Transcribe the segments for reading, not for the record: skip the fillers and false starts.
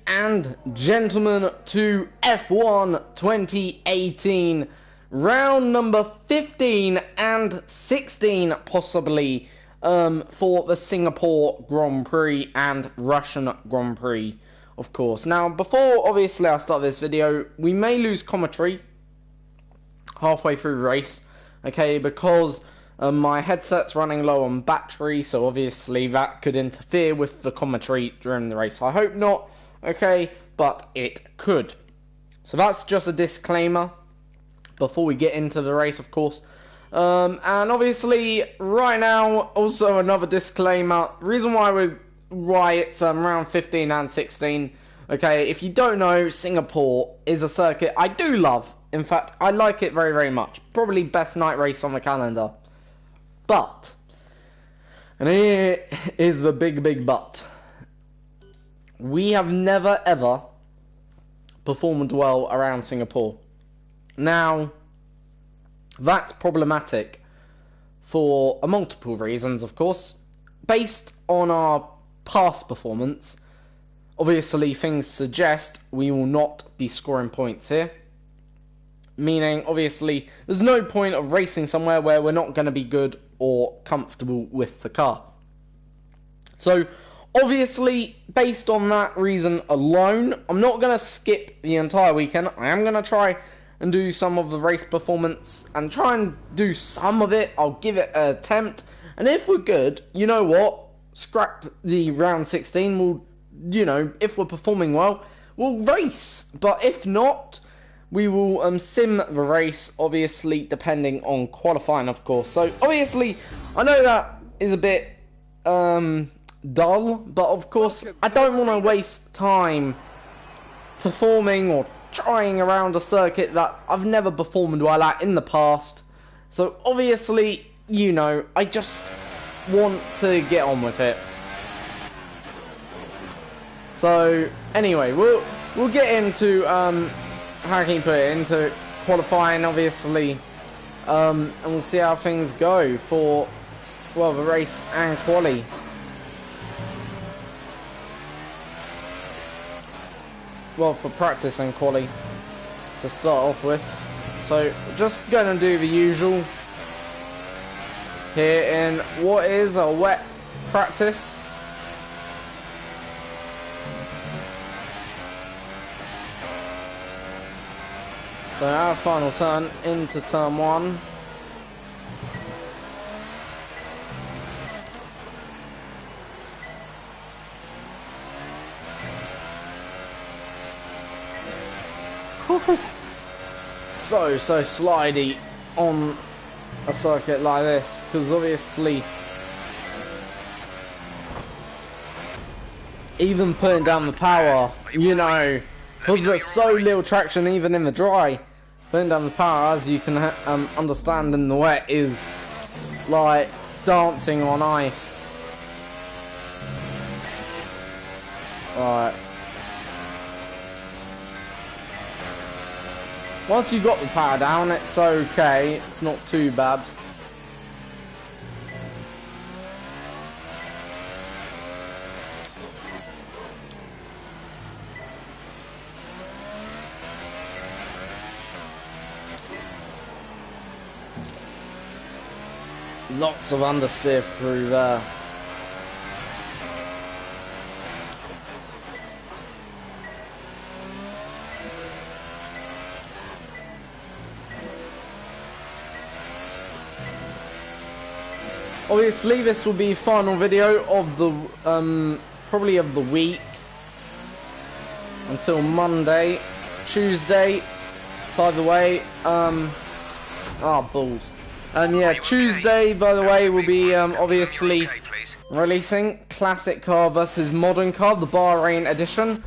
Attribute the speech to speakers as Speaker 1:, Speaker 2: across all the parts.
Speaker 1: and gentlemen, to F1 2018, round number 15 and 16 possibly, for the Singapore Grand Prix and Russian Grand Prix, of course. Now, before obviously I start this video, we may lose commentary halfway through the race, okay, because my headset's running low on battery, so obviously that could interfere with the commentary during the race. I hope not, okay, but it could. So that's just a disclaimer before we get into the race, of course. And obviously, right now, also another disclaimer. Reason why it's round 15 and 16. Okay, if you don't know, Singapore is a circuit I do love. In fact, I like it very, very much. Probably best night race on the calendar. But, and here is the big but, we have never ever performed well around Singapore. Now, that's problematic for multiple reasons, of course. Based on our past performance, obviously things suggest we will not be scoring points here. Meaning, obviously, there's no point of racing somewhere where we're not going to be good or comfortable with the car. So, obviously, based on that reason alone, I'm not going to skip the entire weekend. I am going to try and do some of the race performance and try and do some of it. I'll give it an attempt. And if we're good, you know what? Scrap the round 16. We'll, you know, if we're performing well, we'll race. But if not, we will sim the race, obviously, depending on qualifying, of course. So, obviously, I know that is a bit dull, but of course, I don't want to waste time performing or trying around a circuit that I've never performed well at in the past. So, obviously, you know, I just want to get on with it. So, anyway, we'll get into how can you put it, into qualifying, obviously, and we'll see how things go for, well, the race and quali. Well, for practice and quali to start off with. So, just going to do the usual here in what is a wet practice. So our final turn into turn 1. So slidey on a circuit like this, because obviously even putting down the power, you know, because there's so little traction even in the dry, putting down the power, as you can understand in the wet, is like dancing on ice. Alright. Once you've got the power down, it's okay. It's not too bad. Lots of understeer through there. Obviously, this will be final video of the probably of the week until Monday, Tuesday. By the way, balls. And yeah, Tuesday, by the way, will be obviously releasing Classic Car versus Modern Car, the Bahrain edition.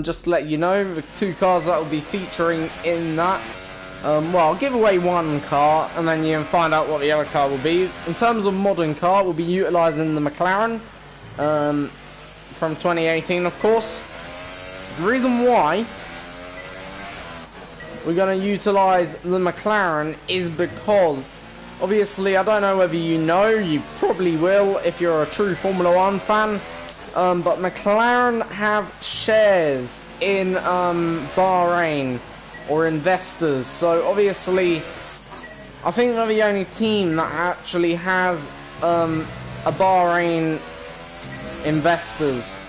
Speaker 1: Just to let you know, the 2 cars that will be featuring in that. Well, I'll give away 1 car, and then you can find out what the other car will be. In terms of Modern Car, we'll be utilising the McLaren from 2018, of course. The reason why we're going to utilise the McLaren is because, obviously, I don't know whether you know, you probably will if you're a true Formula 1 fan. but McLaren have shares in Bahrain, or investors. So obviously, I think they're the only team that actually has a Bahrain investors,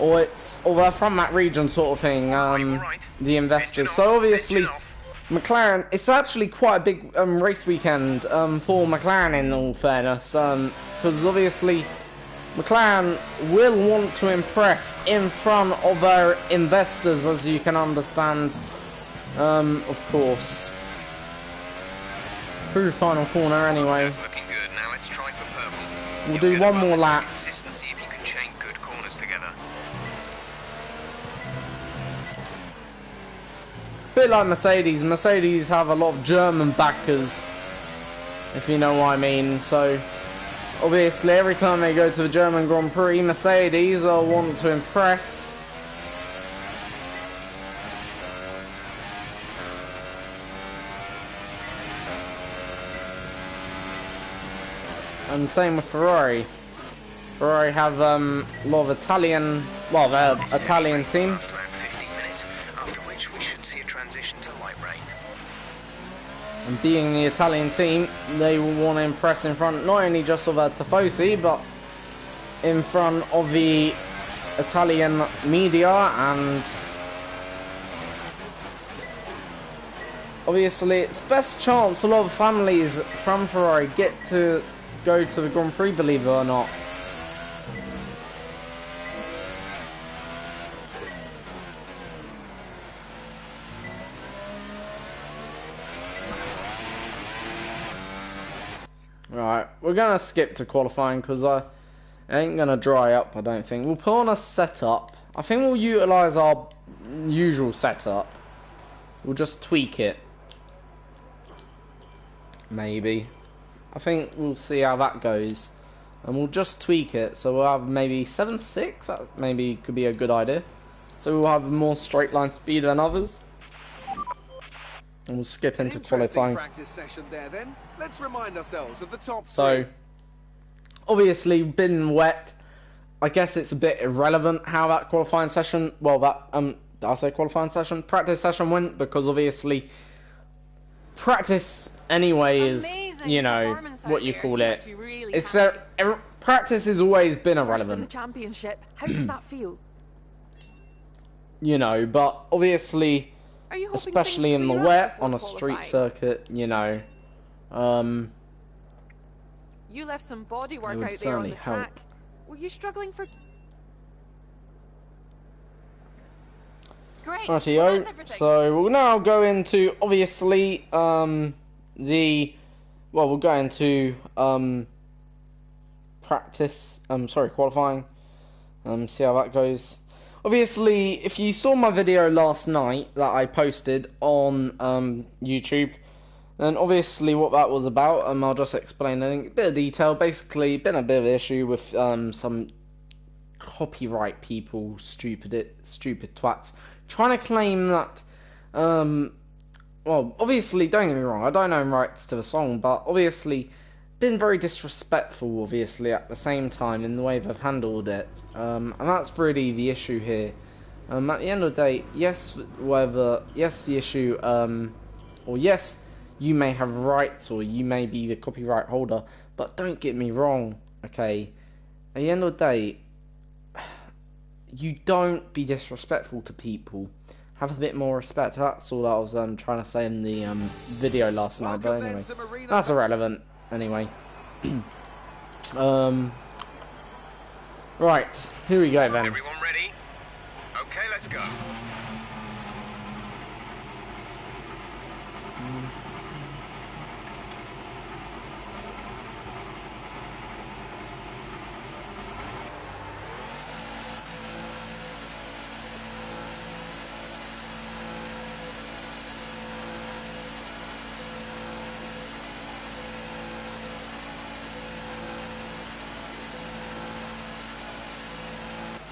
Speaker 1: or they're from that region sort of thing. The investors. So obviously, McLaren. It's actually quite a big race weekend for McLaren, in all fairness, because obviously McLaren will want to impress in front of their investors, as you can understand. Of course. Through the final corner anyway.
Speaker 2: Looking good. Now let's try for purple.
Speaker 1: We'll do one more lap.
Speaker 2: Consistency if you can chain good corners together.
Speaker 1: Bit like Mercedes. Mercedes have a lot of German backers, if you know what I mean. So obviously every time they go to the German Grand Prix, Mercedes will want to impress. And same with Ferrari. Ferrari have a lot of Italian, well, they're Italian team.
Speaker 2: Around 15 minutes, after which we should see a transition to light rain.
Speaker 1: And being the Italian team, they will want to impress in front not only just of Tifosi, but in front of the Italian media, and obviously it's best chance a lot of families from Ferrari get to go to the Grand Prix, believe it or not. Right, we're gonna skip to qualifying because I ain't gonna dry up, I don't think. We'll put on a setup. I think we'll utilise our usual setup. We'll just tweak it. Maybe. I think we'll see how that goes. And we'll just tweak it. So we'll have maybe 7.6. That maybe could be a good idea. So we'll have more straight line speed than others. And we'll skip into qualifying.
Speaker 3: Practice session there, then. Let's remind ourselves of the top
Speaker 1: so, obviously, been wet. I guess it's a bit irrelevant how that qualifying session, well, that, did I say qualifying session? Practice session went, because obviously, practice anyway is, you know, what you call it. It's practice has always been irrelevant.
Speaker 4: First in the championship. How does that feel?
Speaker 1: You know, but obviously, especially in the wet on a street circuit, you know,
Speaker 4: you left some body work
Speaker 1: would
Speaker 4: out there on the
Speaker 1: certainly help.
Speaker 4: track. Were you struggling for? Great.
Speaker 1: Rightio. So we'll now go into obviously we'll go into practice. Qualifying. See how that goes. Obviously, if you saw my video last night that I posted on YouTube, then obviously what that was about, I'll just explain in a bit of detail. Basically, been a bit of an issue with some copyright people, stupid twats, trying to claim that, well, obviously, don't get me wrong, I don't own rights to the song, but obviously, been very disrespectful, obviously, at the same time, in the way they've handled it, and that's really the issue here. At the end of the day, yes, the issue, or yes, you may have rights, or you may be the copyright holder, but don't get me wrong, okay, at the end of the day, you don't be disrespectful to people. Have a bit more respect. That's all I was trying to say in the video last night, but anyway, that's irrelevant. Anyway, right, here we go then.
Speaker 2: Everyone ready? Okay, let's go.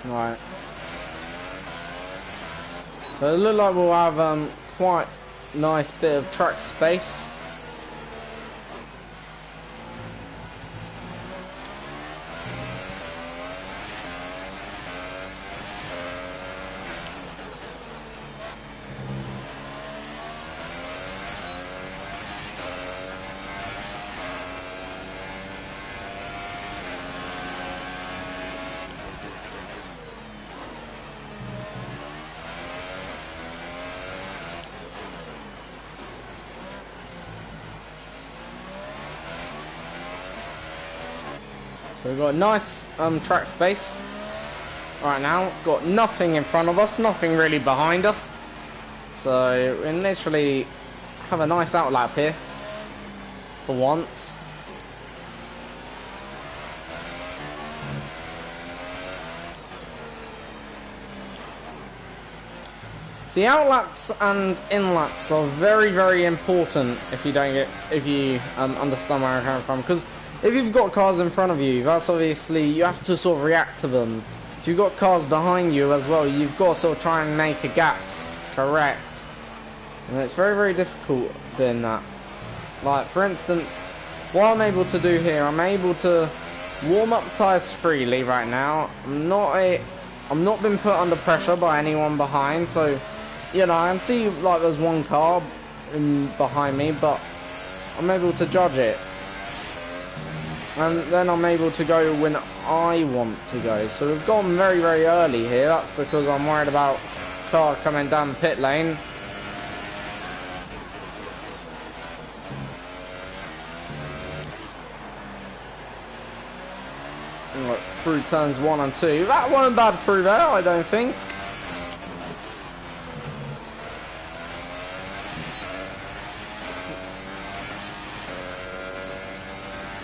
Speaker 1: Right. So it looks like we'll have quite nice bit of track space. So we've got a nice track space right now. Got nothing in front of us, nothing really behind us. So we literally have a nice outlap here for once. See, outlaps and inlaps are very, very important if you understand where I'm coming from. Because if you've got cars in front of you, that's obviously, you have to sort of react to them. If you've got cars behind you as well, you've got to sort of try and make a gaps correct. And it's very, very difficult doing that. Like, for instance, what I'm able to do here, I'm able to warm up tyres freely right now. I'm not been put under pressure by anyone behind, so, you know, I can see like there's one car behind me, but I'm able to judge it. And then I'm able to go when I want to go. So we've gone very, very early here. That's because I'm worried about car coming down the pit lane. Look, through turns 1 and 2. That wasn't bad through there, I don't think.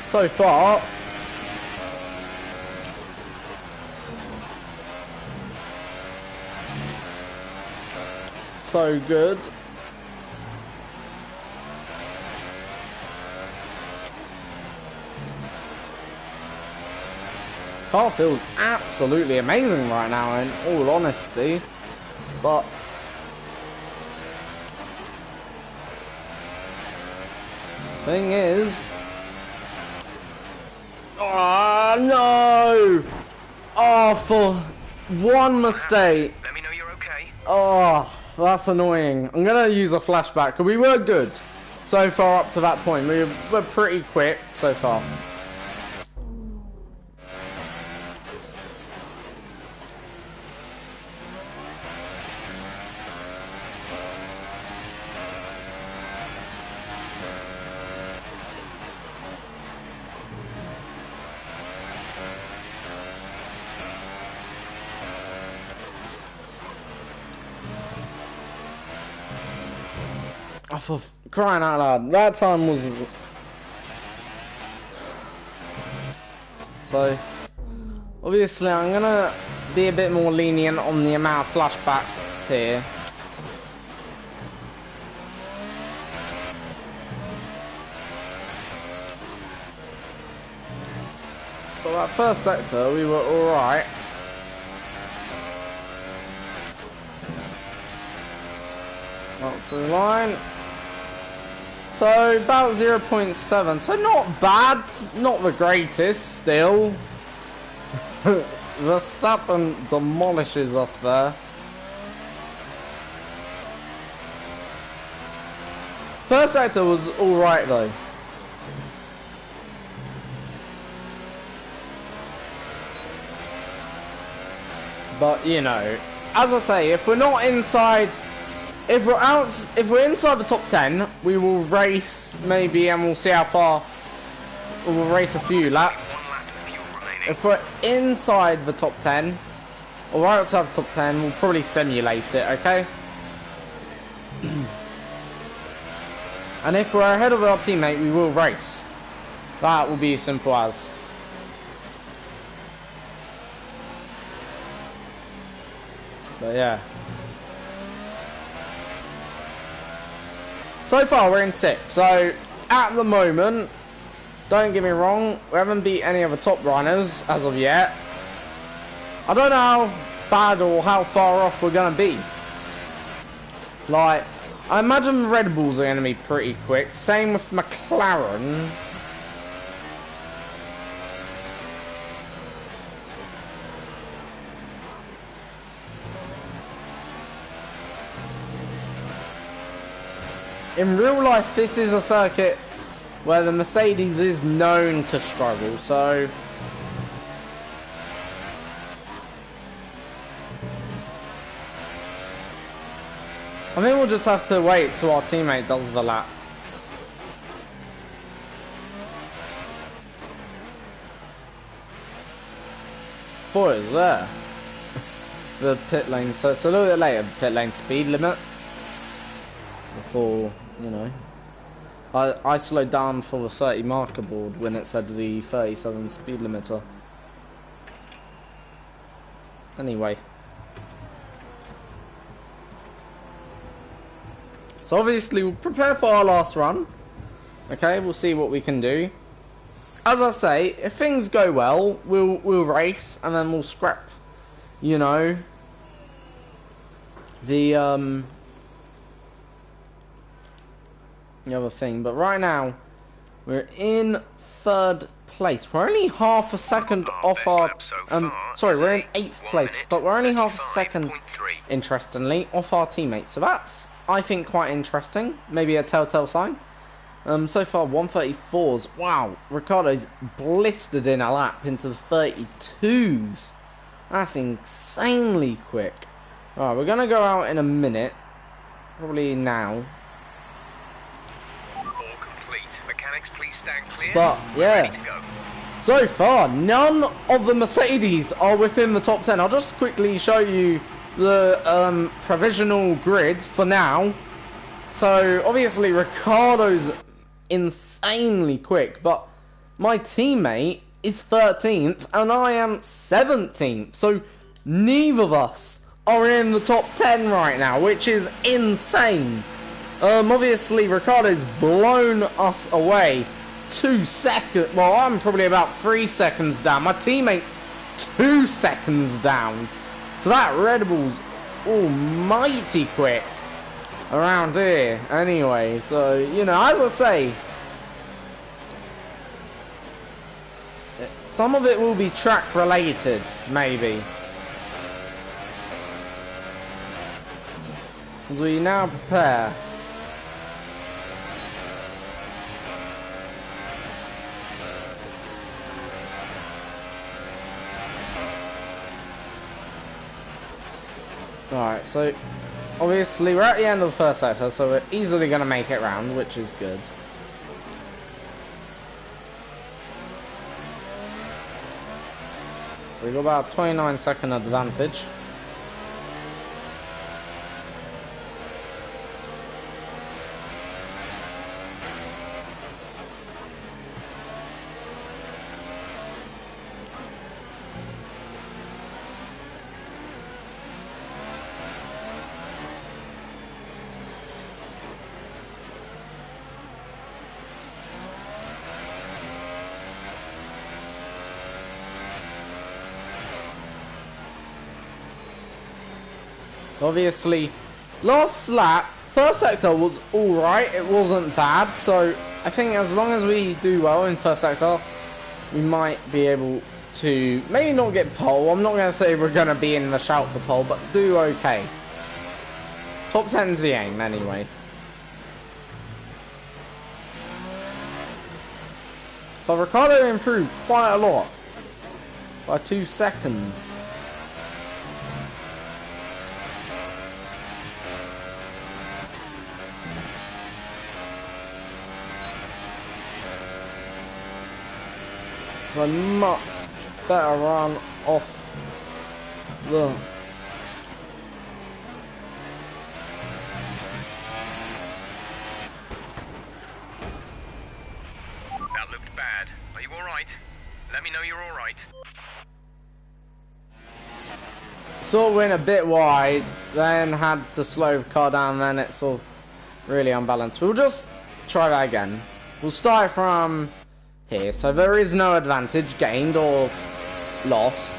Speaker 1: So far, so good. Car feels absolutely amazing right now, in all honesty, but thing is, oh no! Oh, for one mistake.
Speaker 2: Let me know you're okay.
Speaker 1: Oh, that's annoying. I'm gonna use a flashback, because we were good so far up to that point. We were pretty quick so far. For crying out loud, that time was... So, obviously I'm gonna be a bit more lenient on the amount of flashbacks here. But that first sector, we were alright. Up through line. So about 0.7, so not bad, not the greatest still. Verstappen demolishes us there. First sector was alright though. But you know, as I say, if we're not inside... If we're inside the top 10, we will race maybe, and we'll see how far. We'll race a few laps. If we're inside the top 10, or right outside the top 10, we'll probably simulate it, okay? And if we're ahead of our teammate, we will race. That will be as simple as. But yeah. So far we're in 6th, so at the moment, don't get me wrong, we haven't beat any of the top runners as of yet. I don't know how bad or how far off we're going to be. Like, I imagine the Red Bulls are going to be pretty quick, same with McLaren. In real life, this is a circuit where the Mercedes is known to struggle, so... I think we'll just have to wait till our teammate does the lap. thought it was there. The pit lane, so it's a little bit later, pit lane speed limit. Before, you know. I slowed down for the 30 marker board when it said the 37 speed limiter. Anyway. So obviously we'll prepare for our last run. Okay, we'll see what we can do. As I say, if things go well, we'll race and then we'll scrap, you know, the other thing. But right now we're in third place. We're only half a second off our sorry, we're in 8th place, but we're only half a second, interestingly, off our teammates. So that's, I think, quite interesting. Maybe a telltale sign. So far 134s. Wow, Ricardo's blistered in a lap into the 32s. That's insanely quick. Alright, we're gonna go out in a minute. Probably now.
Speaker 2: All complete. Mechanics, please stand clear.
Speaker 1: But yeah,
Speaker 2: Ready to go.
Speaker 1: so far none of the Mercedes are within the top 10. I'll just quickly show you the provisional grid for now. So obviously Ricardo's insanely quick, but my teammate is 13th and I am 17th, so neither of us are in the top 10 right now, which is insane. Obviously Ricardo's blown us away 2 seconds. Well, I'm probably about 3 seconds down. My teammate's 2 seconds down, so that Red Bull's almighty quick around here. Anyway, so, you know, as I say, some of it will be track related, maybe. As we now prepare. Alright, so obviously we're at the end of the first sector, so we're easily going to make it round, which is good. So we've got about a 29-second advantage. Obviously, last lap, first sector was alright, it wasn't bad, so I think as long as we do well in first sector, we might be able to, maybe not get pole. I'm not going to say we're going to be in the shout for pole, but do okay. Top 10's the aim, anyway. But Ricardo improved quite a lot, by 2 seconds. So a much better run off the
Speaker 2: That looked bad. Are you alright? Let me know you're alright.
Speaker 1: sort of went a bit wide, then had to slow the car down, then it's sort of really unbalanced. We'll just try that again. We'll start from here, so there is no advantage gained or lost.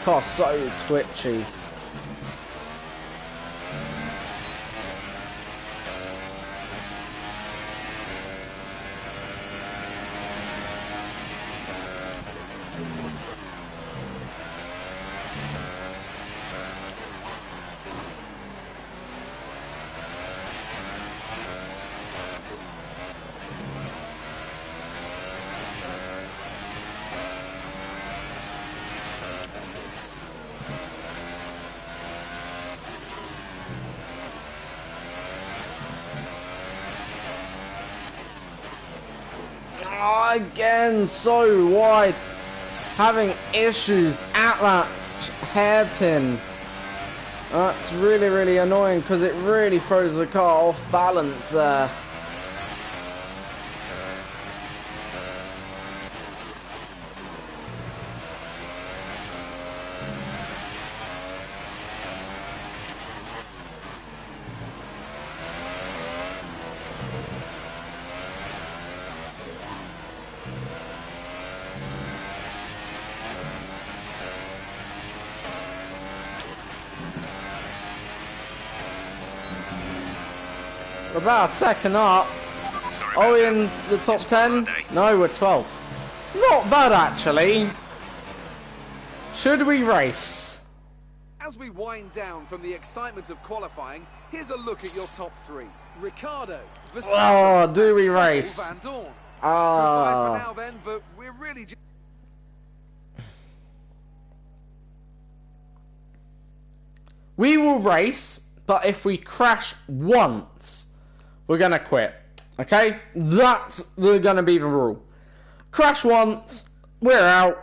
Speaker 1: Car's so twitchy. Again, so wide. Having issues at that hairpin. That's really, really annoying because it really throws the car off balance there. We're about a second up. Are we in the top 10? No, we're 12th. Not bad, actually. Should we race?
Speaker 3: As we wind down from the excitement of qualifying, here's a look at your top three. Ricardo, Verstappen,
Speaker 1: Oh, do we
Speaker 3: and
Speaker 1: race?
Speaker 3: Van Dorn. Goodbye for now then, but we're really just...
Speaker 1: We will race, but if we crash once, we're going to quit. Okay? That's going to be the rule. Crash once, we're out,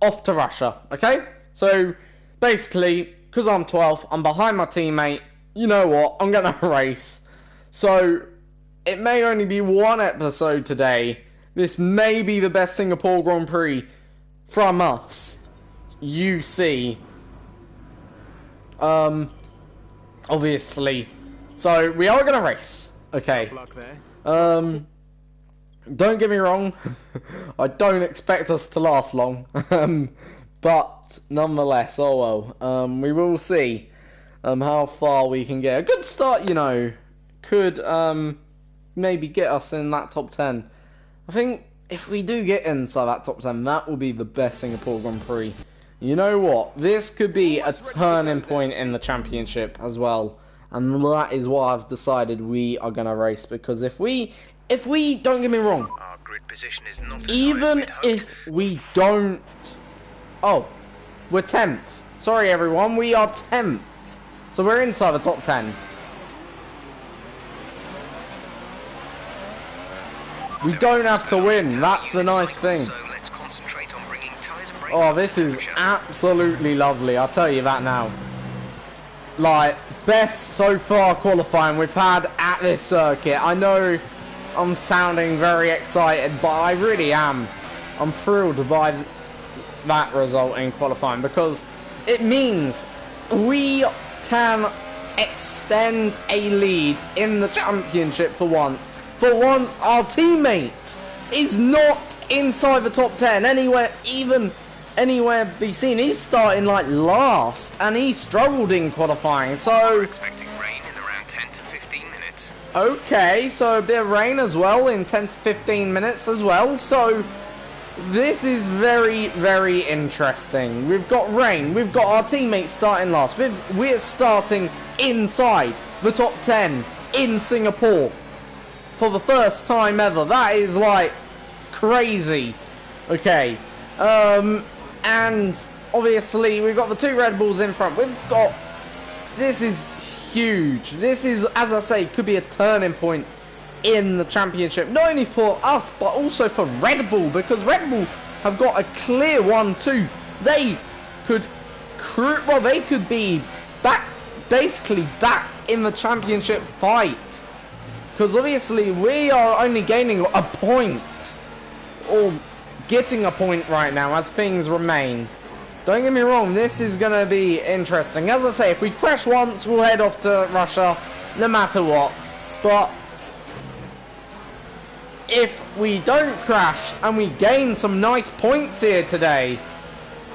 Speaker 1: off to Russia. Okay? So, basically, because I'm 12th, I'm behind my teammate. You know what? I'm going to race. So, it may only be one episode today. This may be the best Singapore Grand Prix from us. You see. Obviously. So, we are going to race. Okay. Don't get me wrong. I don't expect us to last long. But, nonetheless, oh well. We will see how far we can get. A good start, you know, could maybe get us in that top 10. I think if we do get inside that top 10, that will be the best Singapore Grand Prix. You know what? This could be a turning point in the championship as well. And that is why I've decided we are going to race. Because if we, don't get me wrong,
Speaker 2: Our grid position is not as
Speaker 1: even
Speaker 2: high as we'd hoped.
Speaker 1: if we don't... Oh, we're 10th. Sorry everyone, we are 10th. So we're inside the top 10. We don't have to win, that's the nice thing.
Speaker 2: So let's concentrate on bringing tyres and brakes
Speaker 1: Oh,
Speaker 2: up
Speaker 1: this
Speaker 2: to
Speaker 1: is
Speaker 2: pressure.
Speaker 1: absolutely lovely, I'll tell you that now. Like, best so far qualifying we've had at this circuit. I know I'm sounding very excited, but I really am. I'm thrilled by that result in qualifying because it means we can extend a lead in the championship for once. For once, our teammate is not inside the top 10 anywhere, even anywhere be seen. He's starting like last, and he struggled in qualifying. So
Speaker 2: We're expecting rain in around 10 to 15 minutes.
Speaker 1: okay, so a bit of rain as well in 10 to 15 minutes as well. So this is very, very interesting. We've got rain. We've got our teammates starting last. We're starting inside the top 10 in Singapore for the first time ever. That is like crazy. Okay. And obviously we've got the two Red Bulls in front. This is huge. This is, as I say, could be a turning point in the championship, not only for us but also for Red Bull, because Red Bull have got a clear 1-2. They could they could be basically back in the championship fight, because obviously we are only gaining a point or getting a point right now as things remain. Don't get me wrong, this is going to be interesting. As I say, if we crash once, we'll head off to Russia no matter what. But if we don't crash and we gain some nice points here today,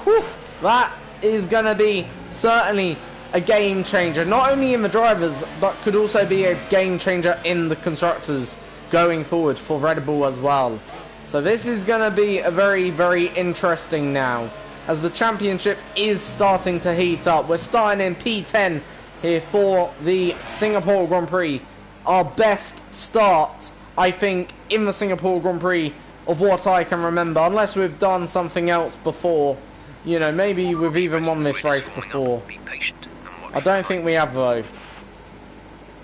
Speaker 1: whew, that is going to be certainly a game changer. Not only in the drivers, but could also be a game changer in the constructors going forward for Red Bull as well. So this is going to be a very, very interesting now, as the championship is starting to heat up. We're starting in P10 here for the Singapore Grand Prix. Our best start, I think, in the Singapore Grand Prix of what I can remember, unless we've done something else before. You know, maybe we've even won this race before.
Speaker 2: Be patient and watch
Speaker 1: I don't think we have though.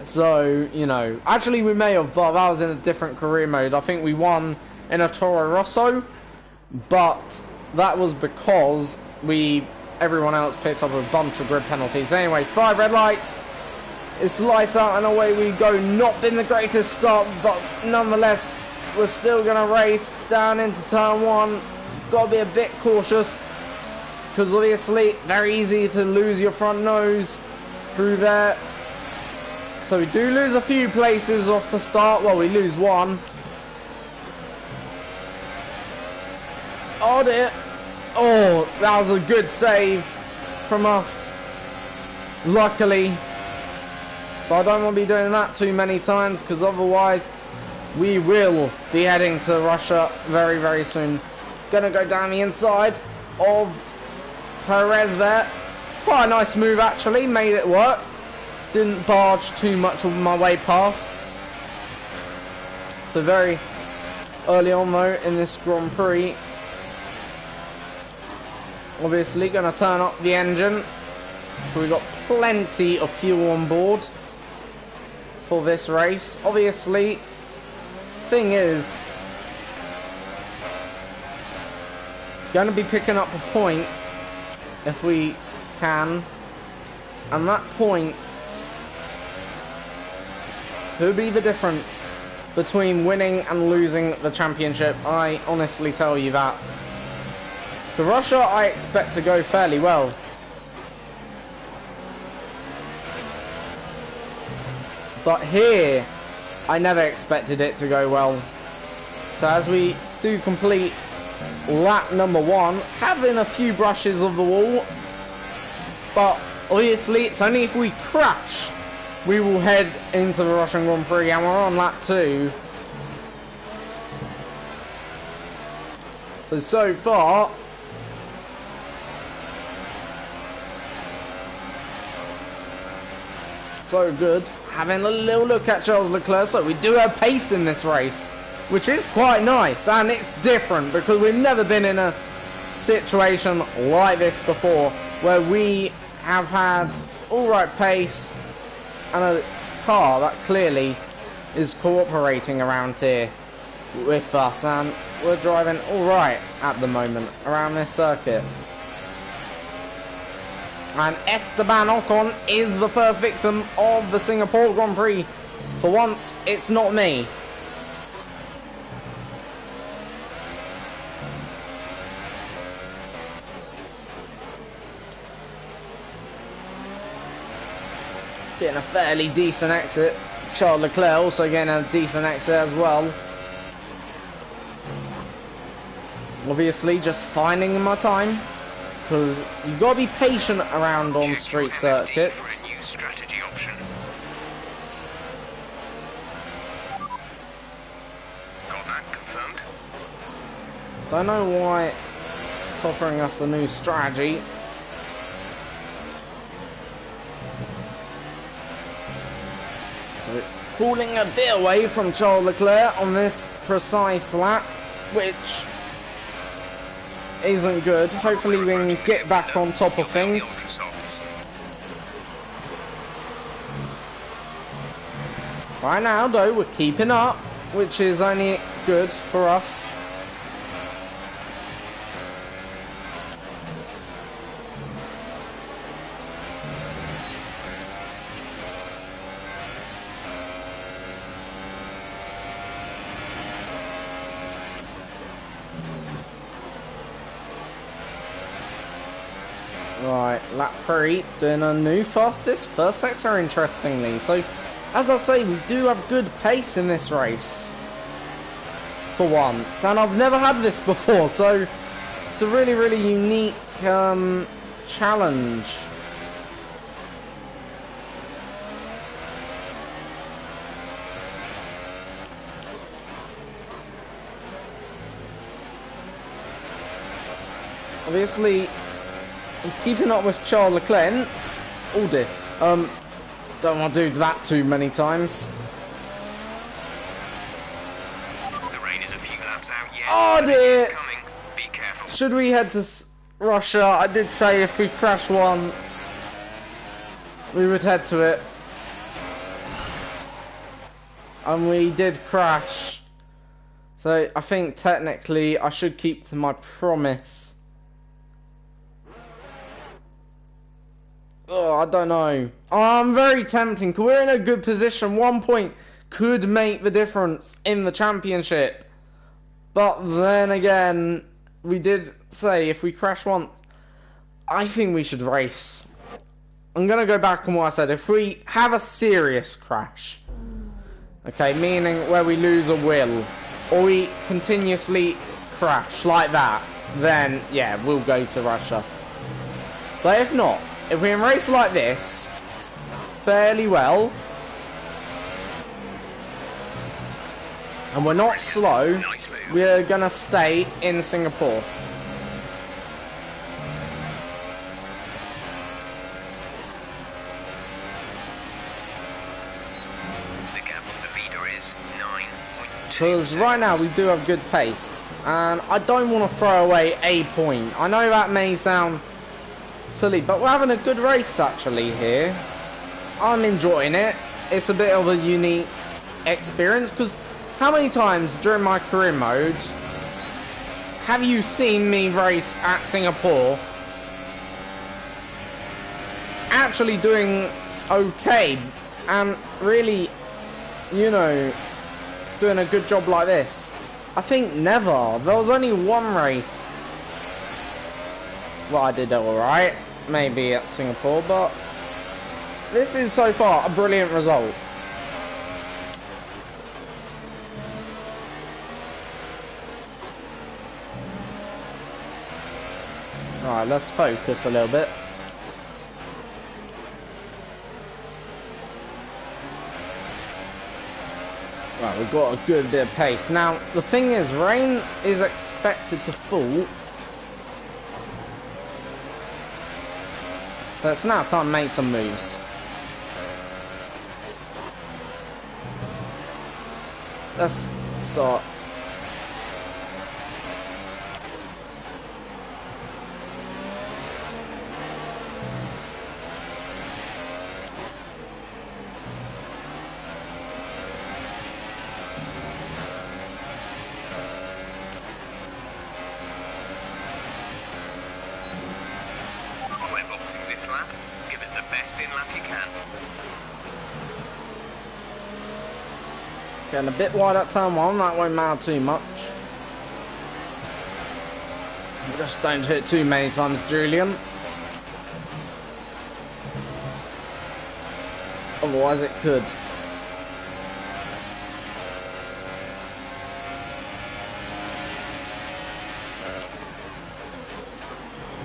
Speaker 1: So, you know, actually we may have, but that was in a different career mode. I think we won in a Toro Rosso, but that was because everyone else picked up a bunch of grid penalties. Anyway, 5 red lights. It's lights out and away we go. Not been the greatest start, but nonetheless, we're still going to race down into turn 1. Got to be a bit cautious, because obviously, very easy to lose your front nose through there. So we do lose a few places off the start. Well, we lose 1. Oh dear. Oh, that was a good save from us, luckily. But I don't want to be doing that too many times, because otherwise we will be heading to Russia very, very soon. Gonna go down the inside of Perez there. Quite a nice move actually, made it work. Didn't barge too much of my way past. So very early on though in this Grand Prix. Obviously gonna turn up the engine. We've got plenty of fuel on board for this race. Obviously, thing is, going to be picking up a point if we can, and that point could be the difference between winning and losing the championship. I honestly tell you that. For Russia, I expect to go fairly well. But here, I never expected it to go well. So as we do complete lap number 1, having a few brushes of the wall, but obviously it's only if we crash we will head into the Russian Grand Prix, and we're on lap 2. So far, so good. Having a little look at Charles Leclerc, so we do have pace in this race, which is quite nice, and it's different because we've never been in a situation like this before, where we have had alright pace and a car that clearly is cooperating around here with us, and we're driving alright at the moment around this circuit. And Esteban Ocon is the first victim of the Singapore Grand Prix. For once, it's not me. Getting a fairly decent exit. Charles Leclerc also getting a decent exit as well. Obviously, just finding my time, because you've got to be patient around on street circuits.
Speaker 2: For a new strategy option. Got that confirmed.
Speaker 1: Don't know why it's offering us a new strategy. So, falling a bit away from Charles Leclerc on this precise lap, which isn't good. Hopefully we can get back on top of things. Right now though, we're keeping up, which is only good for us. Right, lap 3, doing a new fastest first sector, interestingly. So, as I say, we do have good pace in this race. For once. And I've never had this before, so it's a really, really unique challenge. Obviously, I'm keeping up with Charles Leclerc. Oh dear. Don't want to do that too many times.
Speaker 2: The rain is a few laps out yet.
Speaker 1: Oh dear.
Speaker 2: Coming. Be careful.
Speaker 1: Should we head to Russia? I did say if we crash once, we would head to it. And we did crash. So I think technically I should keep to my promise. Oh, I don't know. I'm very tempting because we're in a good position. 1 point could make the difference in the championship. But then again, we did say if we crash once, I think we should race. I'm going to go back on what I said. If we have a serious crash, okay, meaning where we lose a wheel, or we continuously crash like that, then yeah, we'll go to Russia. But if not, if we can race like this fairly well, and we're not slow, we're gonna stay in Singapore.
Speaker 2: The gap to the leader is 9.2.
Speaker 1: Because right now we do have good pace, and I don't want to throw away a point. I know that may sound silly, but we're having a good race actually here. I'm enjoying it. It's a bit of a unique experience, because how many times during my career mode have you seen me race at Singapore actually doing okay and really, you know, doing a good job like this? I think never. There was only one race. Well, I did alright, maybe at Singapore, but this is so far a brilliant result. Alright, let's focus a little bit. Right, we've got a good bit of pace. Now, the thing is, rain is expected to fall. So it's now time to make some moves. Let's start.
Speaker 2: This lap, give us the best in lap you can.
Speaker 1: Getting a bit wide at turn one, that won't matter too much. Just don't hit too many times, Julian. Otherwise it could.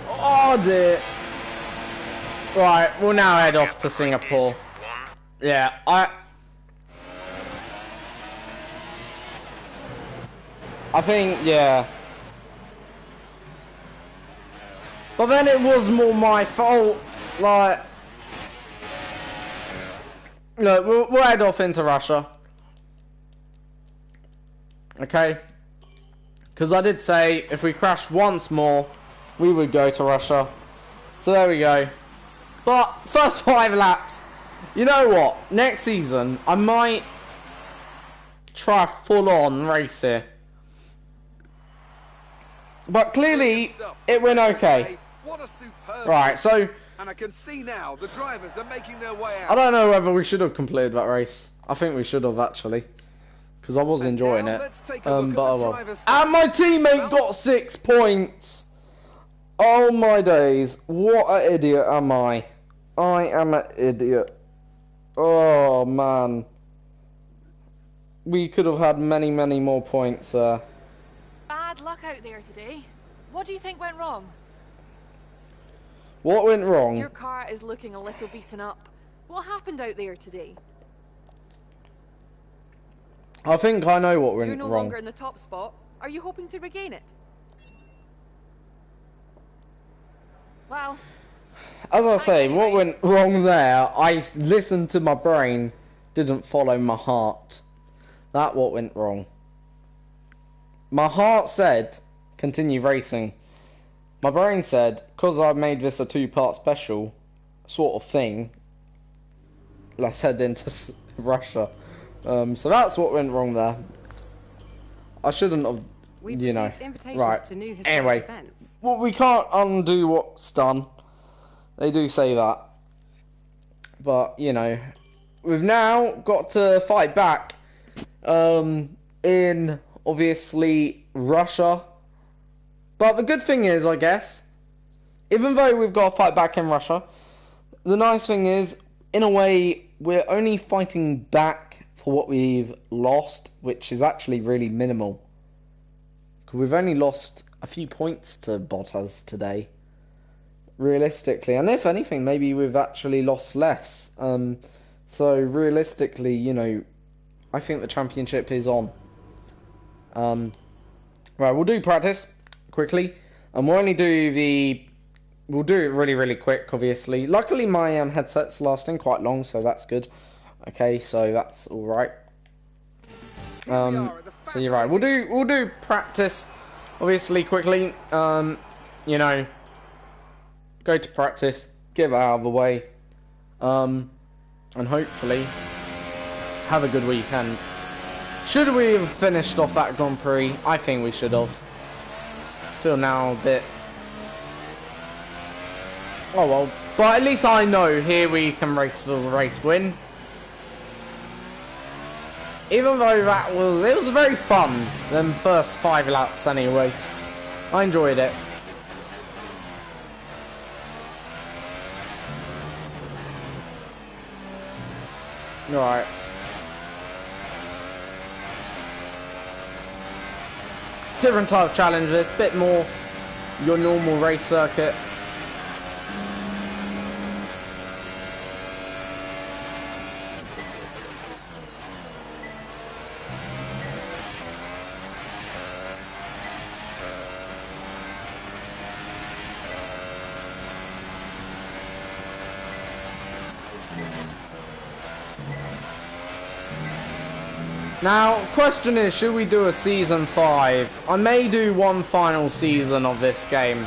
Speaker 1: Oh dear. Right, we'll now head off to Singapore. Yeah, I think, yeah. But then it was more my fault, like... Look, we'll head off into Russia. Okay? Because I did say, if we crashed once more, we would go to Russia. So there we go. But, first 5 laps, you know what? Next season, I might try a full-on race here. But clearly, it went okay.
Speaker 3: What a superb.
Speaker 1: Right, so...
Speaker 3: And I can see now the drivers are making their way out.
Speaker 1: I don't know whether we should have completed that race. I think we should have, actually. Because I was enjoying it. But oh well. And my teammate got 6 points! Oh my days, what an idiot am I. I am an idiot. Oh man. We could have had many, many more points there.
Speaker 4: Bad luck out there today. What do you think went wrong?
Speaker 1: What went wrong?
Speaker 4: Your car is looking a little beaten up. What happened out there today?
Speaker 1: I think I know what went
Speaker 4: You're no
Speaker 1: wrong.
Speaker 4: longer in the top spot. Are you hoping to regain it? Well,
Speaker 1: as I say, what went wrong there, I listened to my brain, didn't follow my heart. That's what went wrong. My heart said, continue racing. My brain said, because I made this a 2-part special sort of thing, let's head into Russia. So that's what went wrong there. I shouldn't have,
Speaker 5: We've
Speaker 1: you know.
Speaker 5: received invitations
Speaker 1: Right.
Speaker 5: to new historic
Speaker 1: Anyway,
Speaker 5: events.
Speaker 1: well, we can't undo what's done. They do say that. But, you know, we've now got to fight back in, obviously, Russia. But the good thing is, I guess, even though we've got to fight back in Russia, the nice thing is, in a way, we're only fighting back for what we've lost, which is actually really minimal. Because we've only lost a few points to Bottas today, realistically. And if anything, maybe we've actually lost less. So realistically, you know, I think the championship is on. Right, we'll do practice quickly, and we'll only do the. We'll do it really, really quick, obviously. Luckily, my headset's lasting quite long, so that's good. Okay, so that's all right. So you're right. We'll do practice, obviously, quickly. You know, go to practice, get it out of the way, and hopefully have a good weekend. Should we have finished off that Grand Prix? I think we should have. Feel now a bit. Oh well, but at least I know here we can race for the race win. Even though it was very fun, them first 5 laps anyway. I enjoyed it. Alright. Different type of challenge this, bit more your normal race circuit. Now, question is, should we do a season 5? I may do one final season of this game.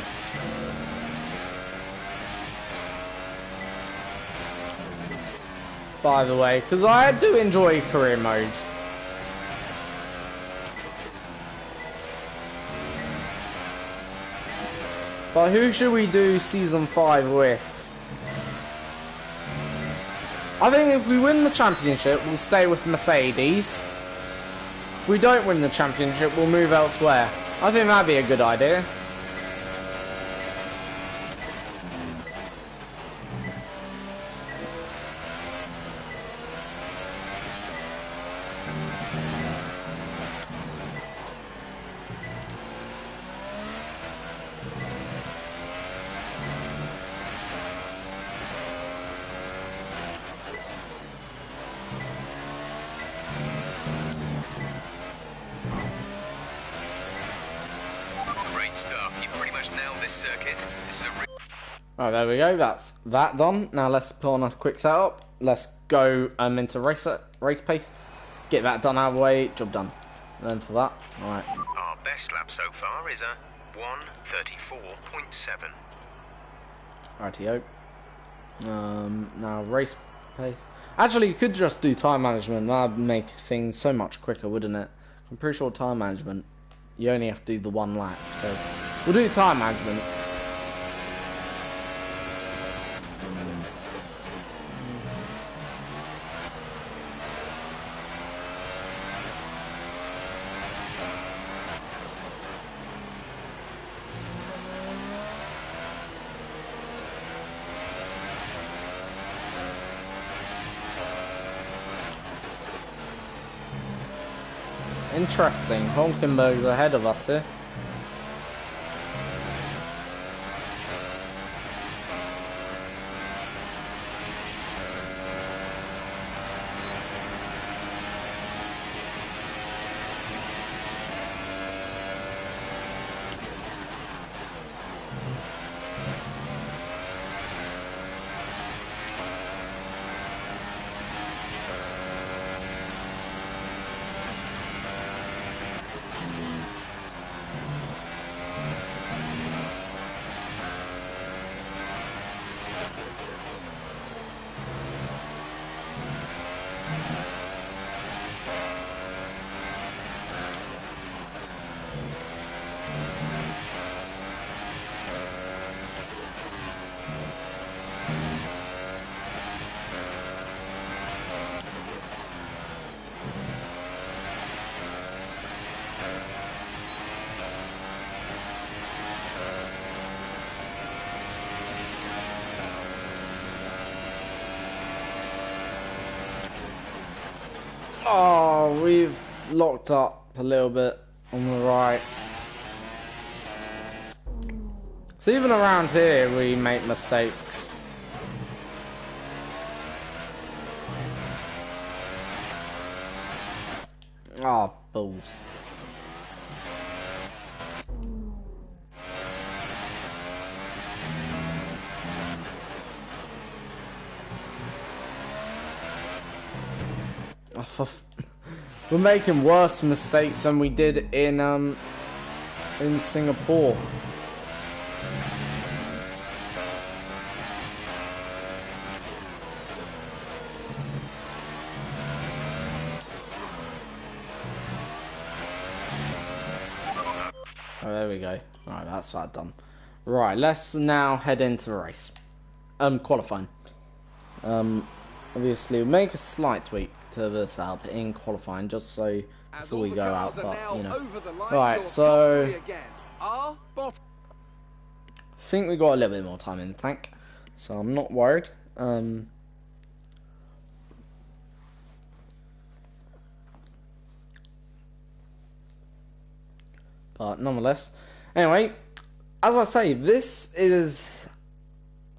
Speaker 1: By the way, because I do enjoy career mode. But who should we do season 5 with? I think if we win the championship, we'll stay with Mercedes. If we don't win the championship, we'll move elsewhere. I think that'd be a good idea. Oh, there we go. That's that done. Now let's put on a quick setup. Let's go into race pace. Get that done out of the way. Job done. And then for that, all right.
Speaker 2: Our best lap so far is a 1:34.7.
Speaker 1: RTO. Now race pace. Actually, you could just do time management. That'd make things so much quicker, wouldn't it? I'm pretty sure time management, you only have to do the 1 lap. So we'll do time management. Interesting. Hulkenberg's ahead of us here. Oh, we've locked up a little bit on the right. So even around here, we make mistakes. Oh, balls. We're making worse mistakes than we did in Singapore. Oh, there we go. Alright, that's that done. Right, let's now head into the race. Qualifying. Obviously, we'll make a slight tweak to this app in qualifying, just so before we go out, but, you know. Right, so I think we got a little bit more time in the tank, so I'm not worried. But nonetheless, anyway, as I say, this is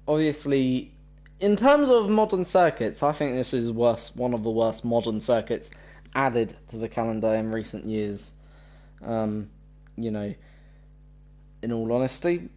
Speaker 1: obviously, in terms of modern circuits, I think this is one of the worst modern circuits added to the calendar in recent years. You know, in all honesty.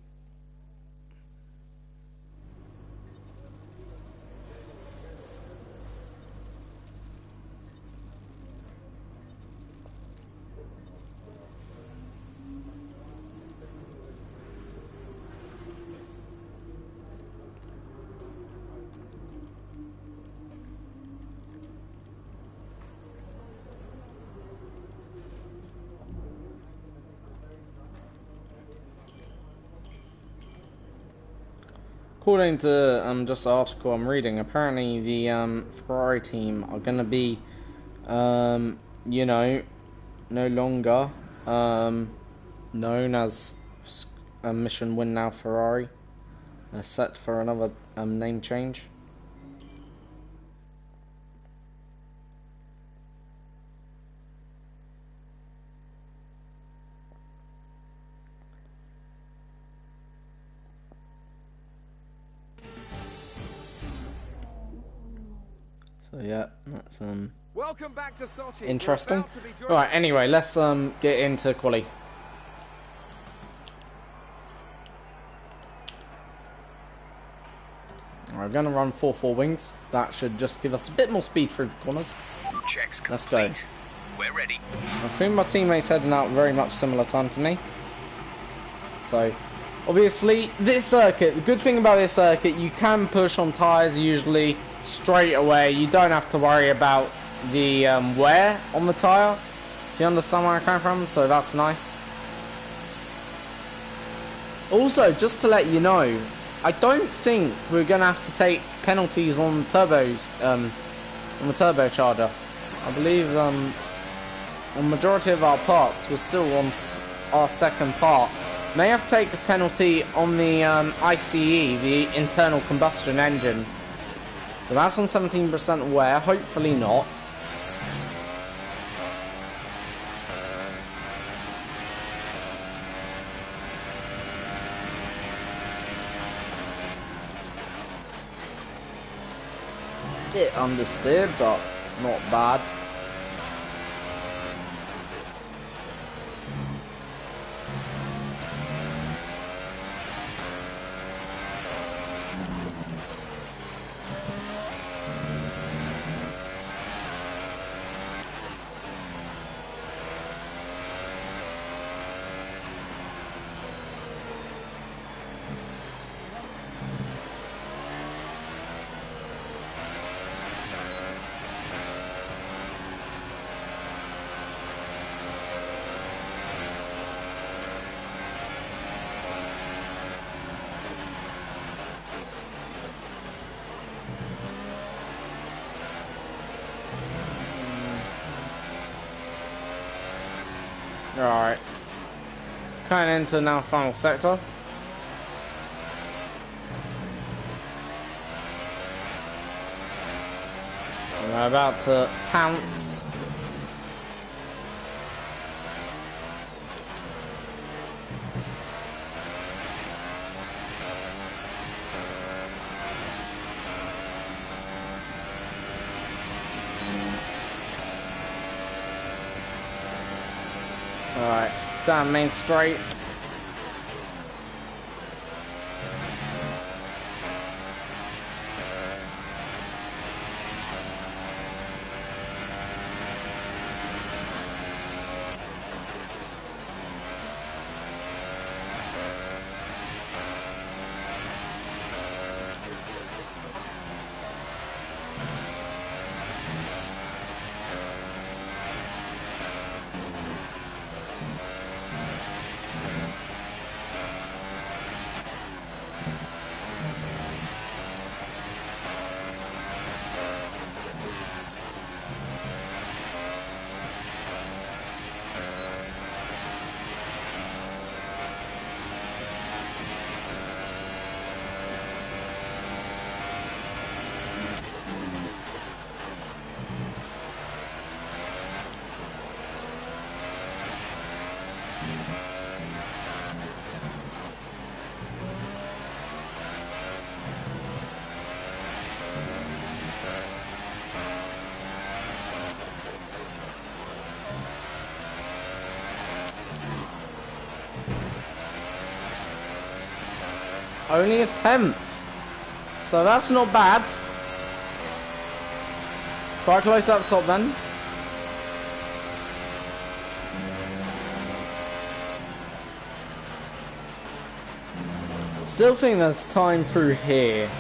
Speaker 1: According to just the article I'm reading, apparently the Ferrari team are going to be, you know, no longer known as Mission Win Now Ferrari. They're set for another name change. So yeah, that's
Speaker 3: Welcome back to Sochi.
Speaker 1: interesting. Right, anyway, let's get into quali. We're going to run 4-4 wings. That should just give us a bit more speed through the corners.
Speaker 2: Checks complete.
Speaker 1: Let's go.
Speaker 2: We're ready.
Speaker 1: I think my teammates heading out very much similar time to me. So, obviously, this circuit, the good thing about this circuit, you can push on tyres usually straight away. You don't have to worry about the wear on the tyre, if you understand where I'm coming from, so that's nice. Also, just to let you know, I don't think we're going to have to take penalties on turbos, on the turbocharger. I believe the majority of our parts, we're still on our second part. May have to take a penalty on the ICE, the internal combustion engine. But that's on 17% wear, hopefully not. Bit understeered, but not bad. Alright. Coming into now final sector. We're about to pounce Alright, down main straight. Only a 10th. So that's not bad. Quite close up top then. Still think there's time through here.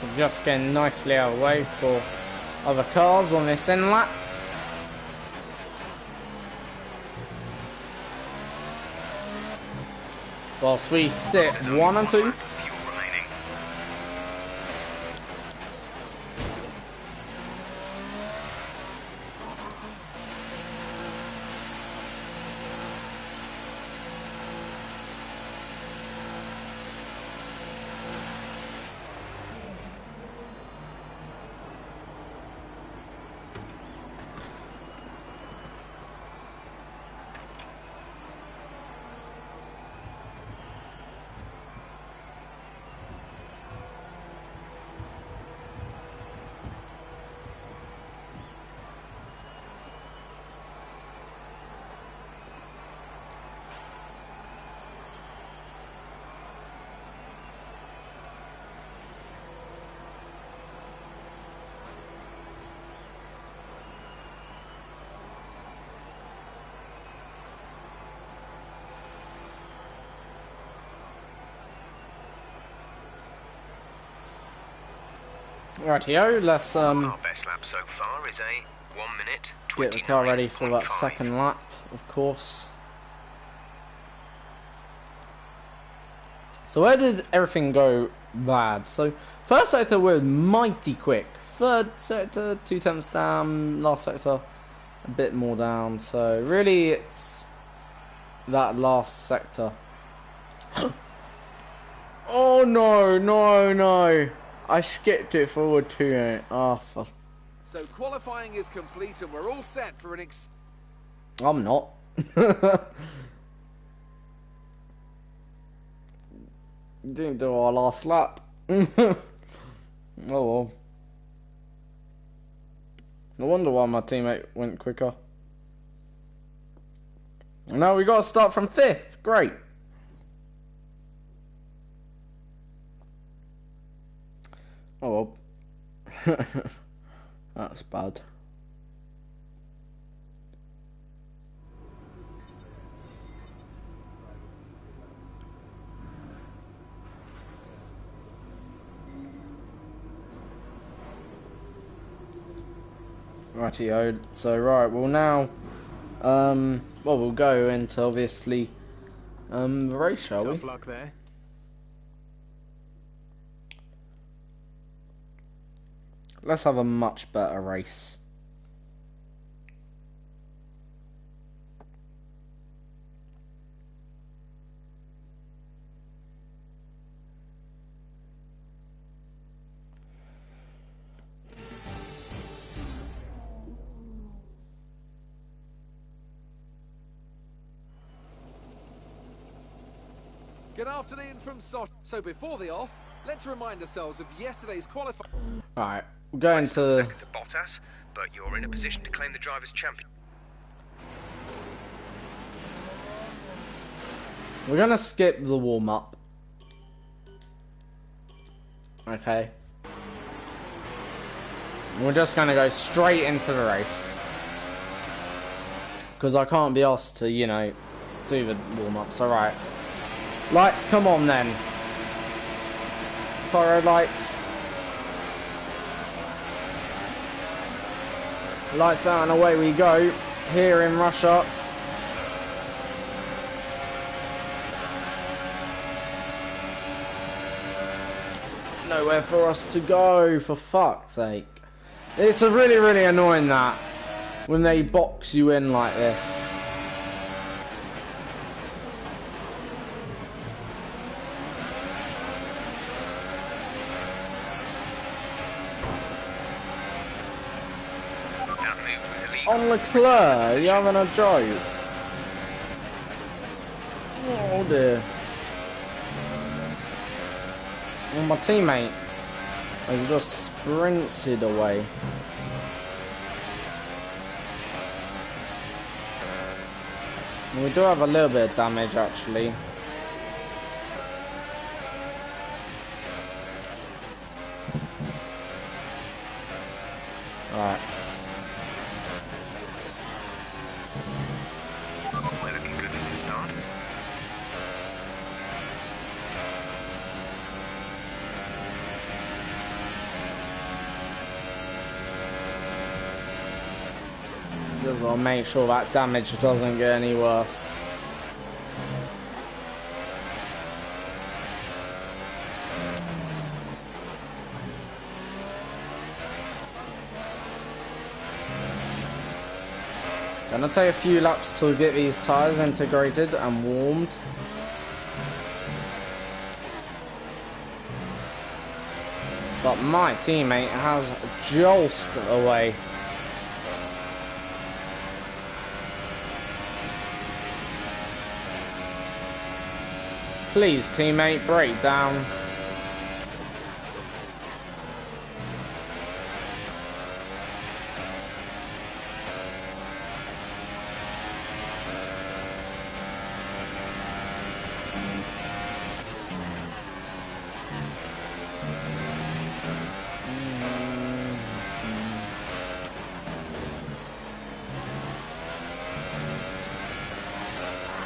Speaker 1: So just getting nicely out of the way for other cars on this end lap. Whilst we sit 1 and 2. Rightio, let's
Speaker 2: Our best lap so far is a 1 minute
Speaker 1: get the car ready for that second lap, of course. So where did everything go bad? So first sector we're mighty quick. Third sector 2/10 down. Last sector a bit more down. So really it's that last sector. Oh no, no, no. I skipped it forward too. Oh, fuck.
Speaker 3: So qualifying is complete and we're all set for an
Speaker 1: I'm not. Didn't do our last lap. Oh well. No wonder why my teammate went quicker. Now we got to start from 5th. Great. Oh well. That's bad. Rightio. So right, we'll now, well, we'll go into obviously, the race, shall we?
Speaker 2: Tough luck there.
Speaker 1: Let's have a much better race.
Speaker 3: Good afternoon from Sochi. So before the off, let's remind ourselves of yesterday's qualifying.
Speaker 1: Alright, we're going to...
Speaker 2: Second to Bottas, but you're in a position to claim the driver's champion.
Speaker 1: We're gonna skip the warm-up. Okay. We're just gonna go straight into the race. Because I can't be asked to, you know, do the warm-ups. Alright. Lights, come on then. Fire lights. Lights out and away we go. Here in Russia. Nowhere for us to go, for fuck's sake. It's a really annoying that when they box you in like this. On Leclerc, you're having a joke. Oh dear. Well, my teammate has just sprinted away. We do have a little bit of damage actually. Right.
Speaker 2: We're looking good from the start.
Speaker 1: Just gotta make sure that damage doesn't get any worse. Gonna take a few laps to get these tyres integrated and warmed. But my teammate has jolted away. Please, teammate, break down.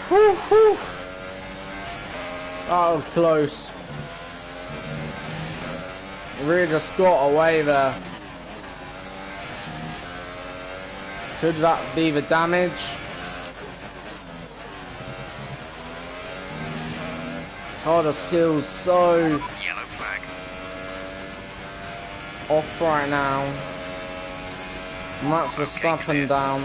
Speaker 1: Whew, whew. That was close. Really just got away there. Could that be the damage? Oh, this feels so
Speaker 2: Yellow flag.
Speaker 1: off right now. And that's Verstappen down.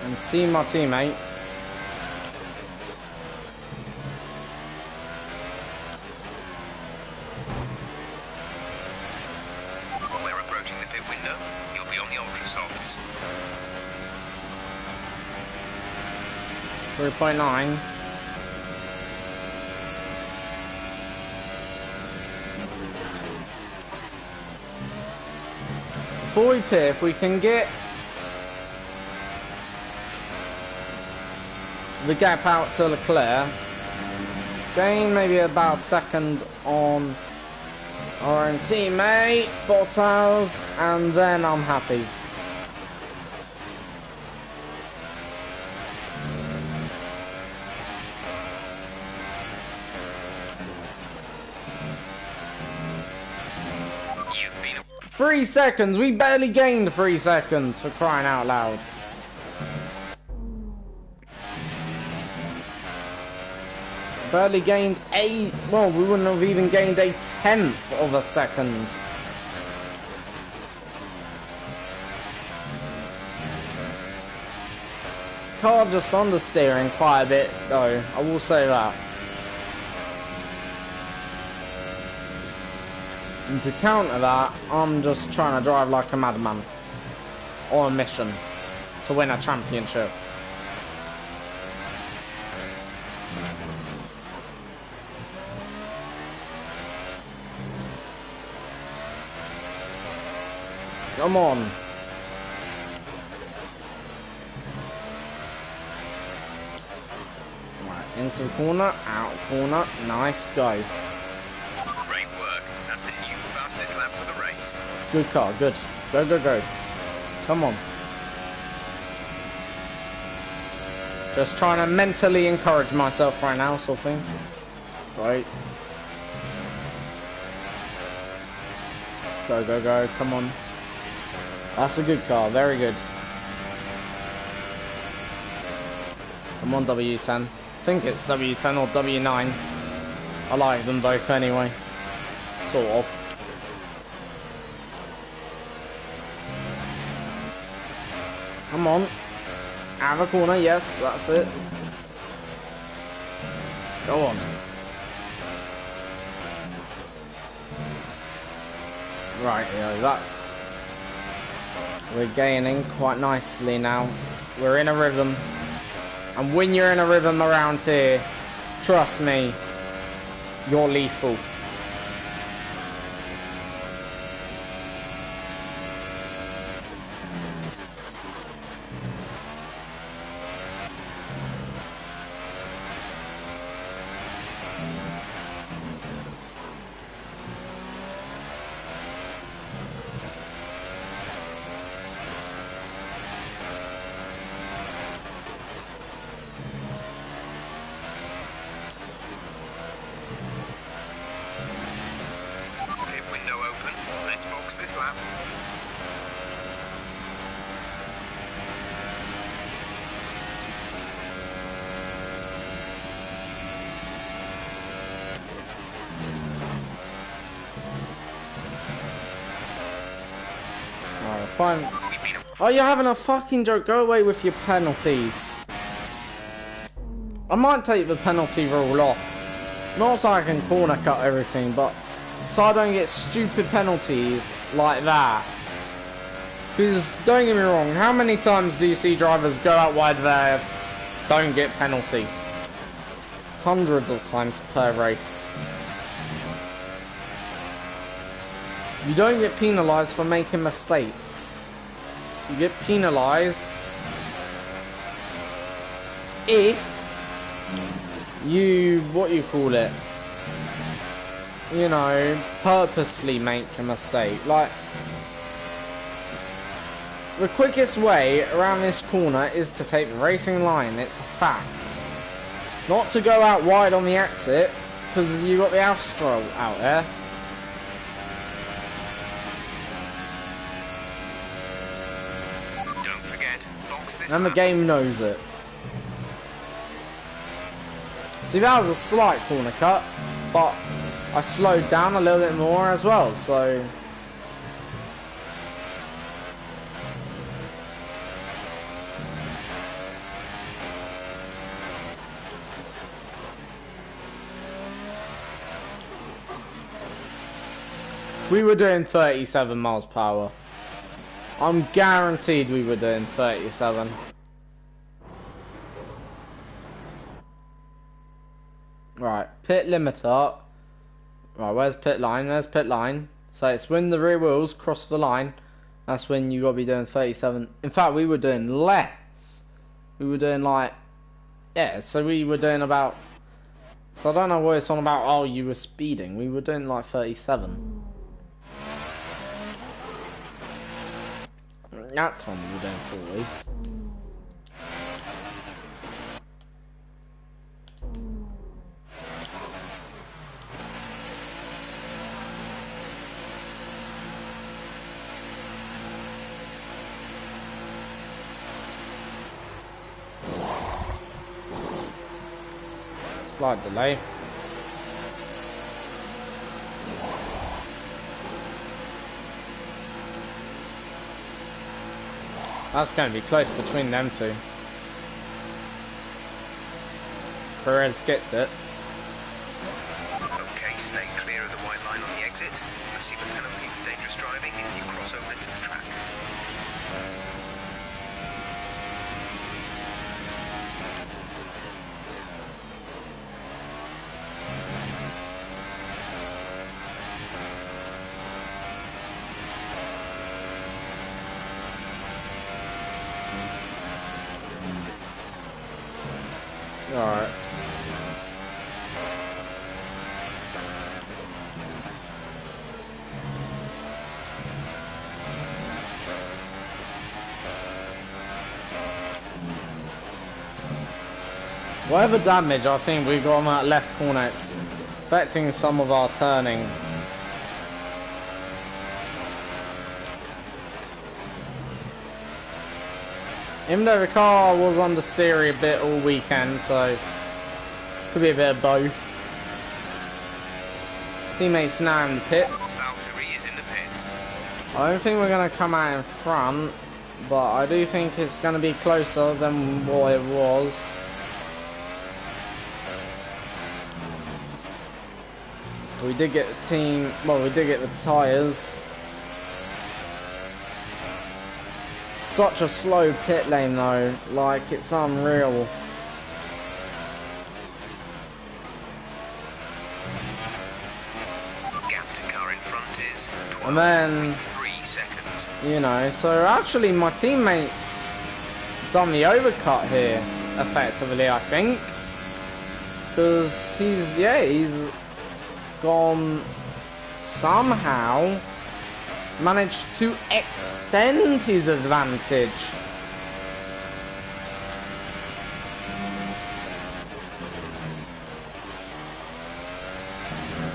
Speaker 1: And see my teammate.
Speaker 2: We're approaching the pit window. You'll be on the ultra softs.
Speaker 1: 3.9. Before we pit, if we can get the gap out to Leclerc, gain maybe about a second on Our own teammate, Bottas, and then I'm happy.
Speaker 2: You've been
Speaker 1: 3 seconds, we barely gained 3 seconds, for crying out loud. Barely gained well, we wouldn't have even gained a 1/10 of a second. Car just understeering quite a bit though, I will say that. And to counter that, I'm just trying to drive like a madman. On a mission to win a championship. Come on. Right, into the corner, out corner, nice go.
Speaker 2: great work. That's a new fastest lap for the race.
Speaker 1: Good car, good. Go, go, go. Come on. Just trying to mentally encourage myself right now, sort of thing. Right. Go, go, go, come on. That's a good car, very good. Come on, W10. I think it's W10 or W9. I like them both anyway. Sort of. Come on. Out of the corner, yes, that's it. Go on. Right, yeah, that's... We're gaining quite nicely now. We're in a rhythm. And when you're in a rhythm around here, trust me, you're lethal.
Speaker 2: Pit window open. Let's box this lap.
Speaker 1: Alright, fine.
Speaker 2: We've been
Speaker 1: Oh, you're having a fucking joke. Go away with your penalties. I might take the penalty rule off. Not so I can corner cut everything, but so I don't get stupid penalties like that. Because, don't get me wrong, how many times do you see drivers go out wide there, don't get penalty? Hundreds of times per race. You don't get penalised for making mistakes. You get penalised if you, what you call it, you know, purposely make a mistake. Like, the quickest way around this corner is to take the racing line, it's a fact. Not to go out wide on the exit, because you got the Astro out there.
Speaker 2: Don't forget, box this
Speaker 1: And the
Speaker 2: lap.
Speaker 1: game knows it. See, that was a slight corner cut, but I slowed down a little bit more as well, so... We were doing 37 miles per hour. I'm guaranteed we were doing 37. Right, pit limiter. Right, where's pit line? There's pit line. So it's when the rear wheels cross the line. That's when you gotta be doing 37. In fact, we were doing less. We were doing like... Yeah, so we were doing about... So I don't know what it's on about, oh, you were speeding. We were doing like 37. That time we were doing 40. Slight delay. That's going to be close between them two. Perez gets it.
Speaker 2: Okay, stay clear of the white line on the exit. Receive a penalty for dangerous driving if you cross over into the track.
Speaker 1: Alright. Whatever damage I think we got on that left corner, it's affecting some of our turning. Even though the car was understeery a bit all weekend, so could be a bit of both. Teammates now in the pits.
Speaker 2: Valtteri is in the pits.
Speaker 1: I don't think we're going to come out in front, but I do think it's going to be closer than what it was. We did get the team, well, we did get the tyres. Such a slow pit lane though, like it's unreal.
Speaker 2: Gap to car in front is 12.3
Speaker 1: And then,
Speaker 2: seconds.
Speaker 1: you know, so actually my teammates done the overcut here, effectively, I think. Because he's gone somehow managed to extend his advantage.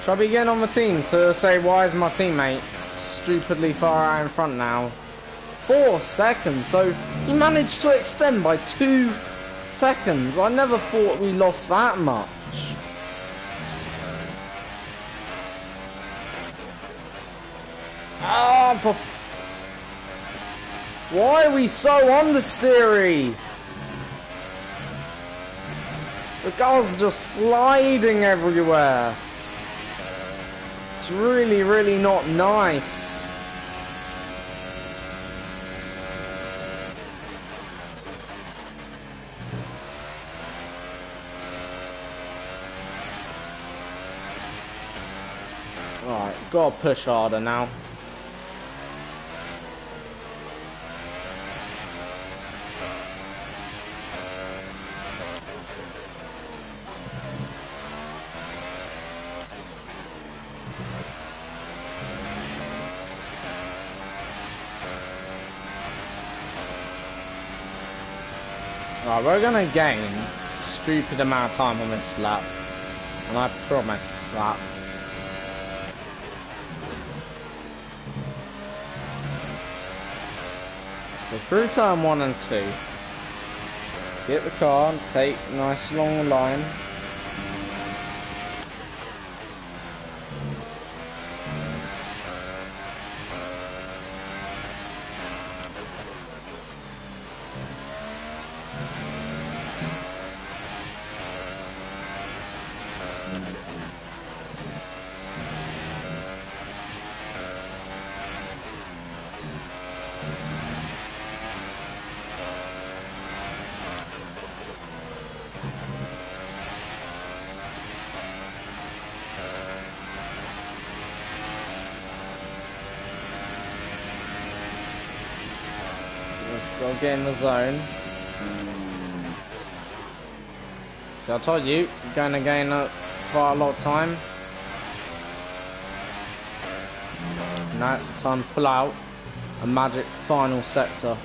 Speaker 1: Shall I be getting on the team to say why is my teammate stupidly far out in front now? 4 seconds, so he managed to extend by 2 seconds. I never thought we lost that much. Ah, why are we so understeery? The car's just sliding everywhere. It's really, really not nice. Alright, gotta push harder now. Right, we're gonna gain a stupid amount of time on this lap, and I promise that. So through turn 1 and 2, get the car, take a nice long line. We'll get in the zone. So I told you, you're going to gain quite a lot of time. Now it's time to pull out. a magic final sector.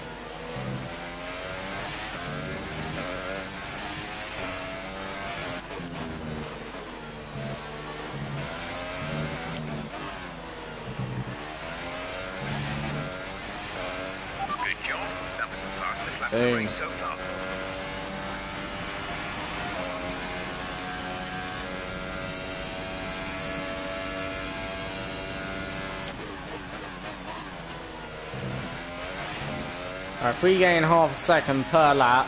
Speaker 2: Good job. That was the fastest lap of the
Speaker 1: Boom.
Speaker 2: race so far.
Speaker 1: Alright, if we gain half a second per lap,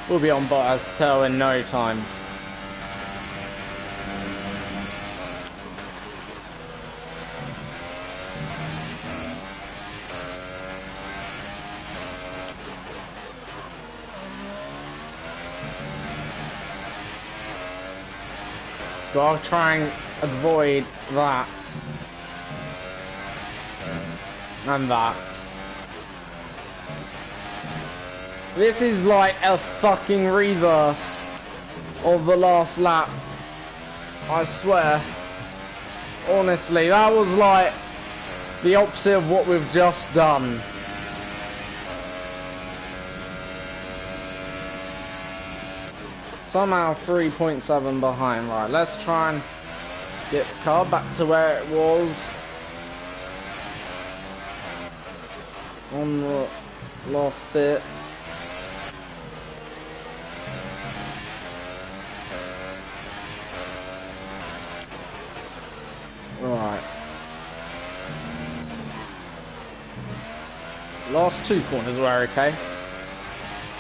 Speaker 1: we'll be on Bottas' tail in no time. Gotta try and avoid that. And that. This is like a fucking reverse of the last lap. I swear. Honestly, that was like the opposite of what we've just done. Somehow 3.7 behind. Right, let's try and get the car back to where it was on the last bit. Right. Last two corners were okay.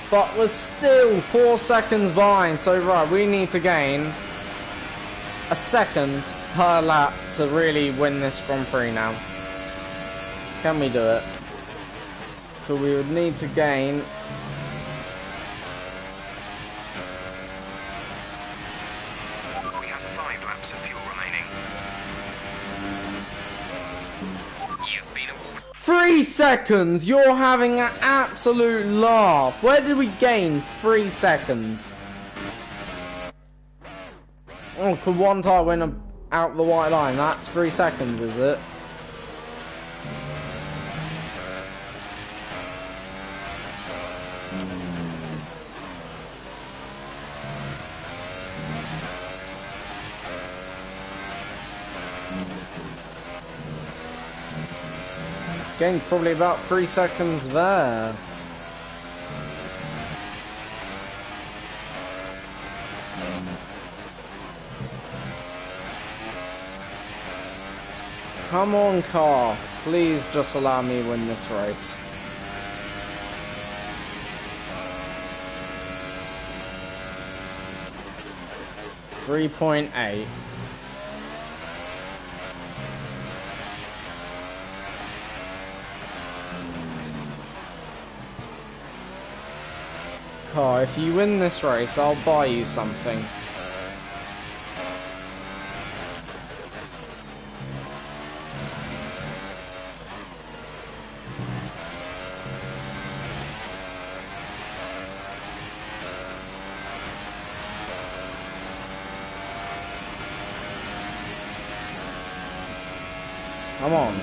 Speaker 1: But we're still 4 seconds behind, so right, we need to gain a second per lap to really win this Grand Prix now. Can we do it? So we would need to gain
Speaker 2: We have 5 laps of fuel remaining. You've been awarded
Speaker 1: 3 seconds. You're having an absolute laugh. Where did we gain 3 seconds? Oh, could one tire went out the white line? That's 3 seconds, is it? Gained probably about 3 seconds there. Come on, car. Please just allow me to win this race. .8. Car, if you win this race, I'll buy you something. Come on.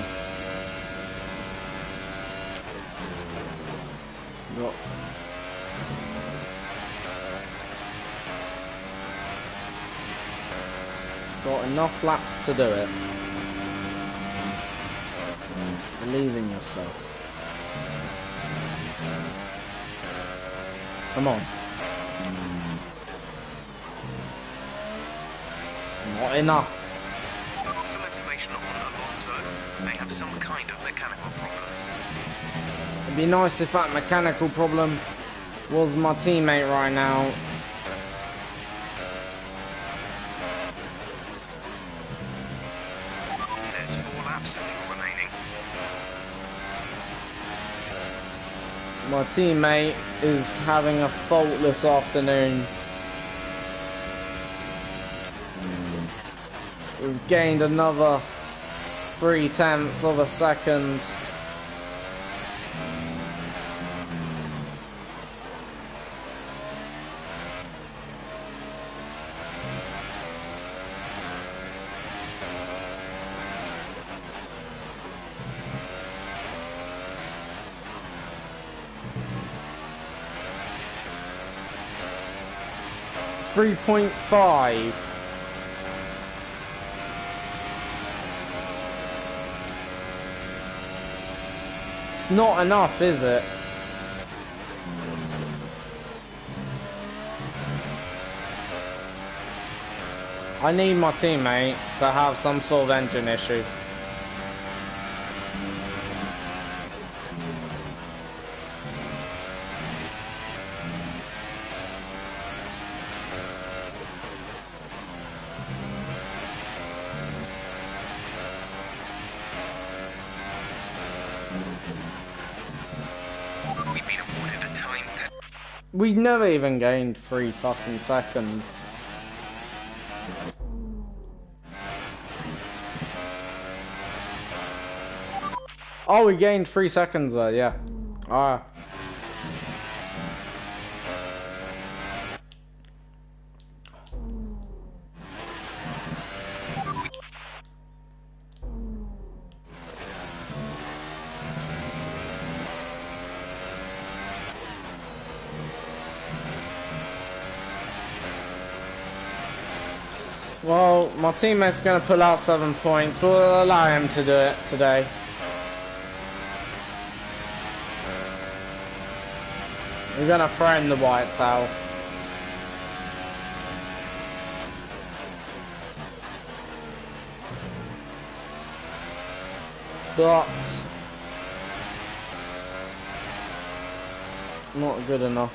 Speaker 1: Got enough laps to do it. Believe in yourself. Come on. Not enough.
Speaker 2: some information on Alonso. May have some kind of mechanical problem.
Speaker 1: It'd be nice if that mechanical problem was my teammate right now.
Speaker 2: There's 4 laps of fuel remaining.
Speaker 1: My teammate is having a faultless afternoon. We've gained another 0.3 of a second. 3.5. It's not enough, is it? I need my teammate to have some sort of engine issue.
Speaker 2: We've been awarded a time penalty.
Speaker 1: We never even gained 3 fucking seconds. Oh, we gained 3 seconds there, yeah. Alright. Well, my teammate's gonna pull out 7 points. We'll allow him to do it today. We're gonna throw in the white towel. But not good enough.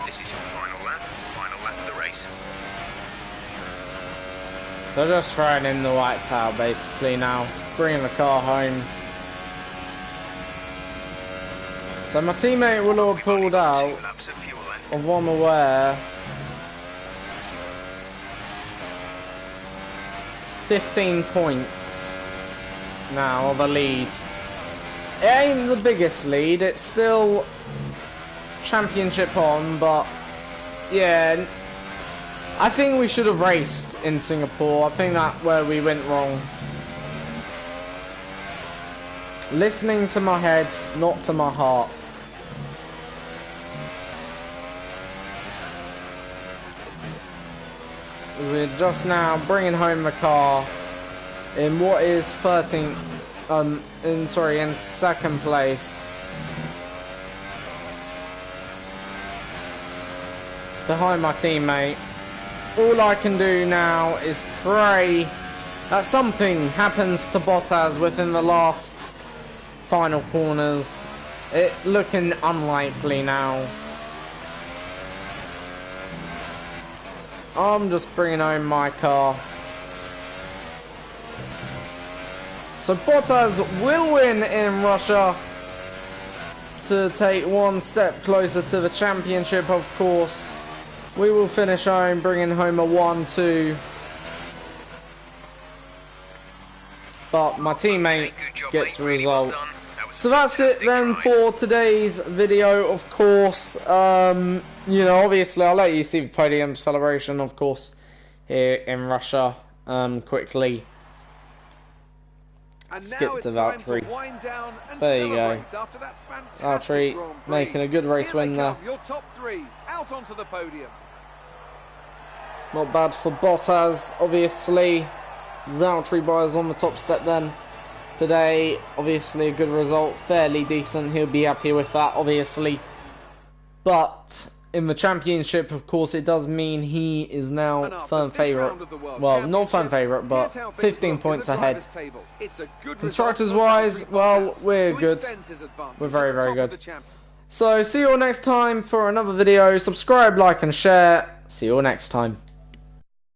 Speaker 2: This is your final lap of the race.
Speaker 1: So just throwing in the white towel basically now, bringing the car home. So my teammate will have pulled out,
Speaker 2: 2 laps of fuel left.
Speaker 1: of what I'm aware, 15 points now of a lead. It ain't the biggest lead, it's still championship on, but yeah, I think we should have raced in Singapore. I think that's where we went wrong. Listening to my head, not to my heart. We're just now bringing home the car in what is 13th, in second place. Behind my teammate. All I can do now is pray that something happens to Bottas within the last final corners. It looking unlikely now. I'm just bringing home my car. So Bottas will win in Russia to take 1 step closer to the championship, of course. We will finish home, bringing home a 1-2. But my teammate gets the result. So that's it then for today's video, of course. You know, obviously I'll let you see the podium celebration, of course, here in Russia, quickly.
Speaker 3: And
Speaker 1: Skip
Speaker 3: now it's
Speaker 1: to
Speaker 3: time
Speaker 1: Valtteri.
Speaker 3: to wind down and
Speaker 1: There you go.
Speaker 3: celebrate after that fantastic
Speaker 1: Valtteri
Speaker 3: Grand Prix.
Speaker 1: making a good race
Speaker 3: Here they
Speaker 1: win there.
Speaker 3: come, your top 3 out onto the podium.
Speaker 1: Not bad for Bottas, obviously. Valtteri Bottas on the top step then. Today, obviously a good result, fairly decent. He'll be happy with that, obviously. But in the championship, of course, it does mean he is now firm favourite. Well, not firm favourite, but 15 points ahead. Constructors-wise, well, we're good. We're very, very good. So, see you all next time for another video. Subscribe, like, and share. See you all next time.